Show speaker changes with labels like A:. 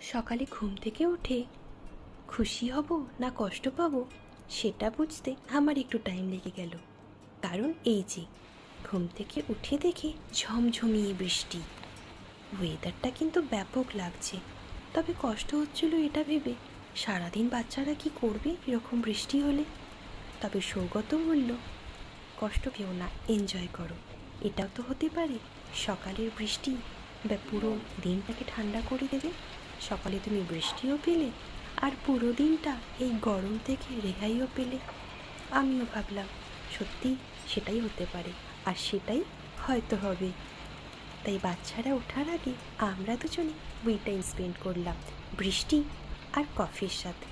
A: সকালে ঘুম থেকে উঠে খুশি হব না কষ্ট পাবো সেটা বুঝতে আমার একটু টাইম লেগে গেল। কারণ এই যে ঘুম থেকে উঠে দেখে ঝমঝমিয়ে বৃষ্টি, ওয়েদারটা কিন্তু ব্যাপক লাগছে। তবে কষ্ট হচ্ছিল এটা ভেবে সারাদিন বাচ্চারা কি করবে এরকম বৃষ্টি হলে। তবে সৌগত বলল, কষ্ট পেও না, এনজয় করো। এটাও তো হতে পারে সকালের বৃষ্টি বা পুরো দিনটাকে ঠান্ডা করে দেবে। সকালে তুমি বৃষ্টিও পেলে আর পুরো দিনটা এই গরম থেকে রেহাইও পেলে। আমিও ভাবলাম সত্যি সেটাই হতে পারে, আর সেটাই হয়তো হবে। তাই বাচ্চারা ওঠার আগে আমরা দুজনে উই টাইম স্পেন্ড করলাম বৃষ্টি আর কফির সাথে।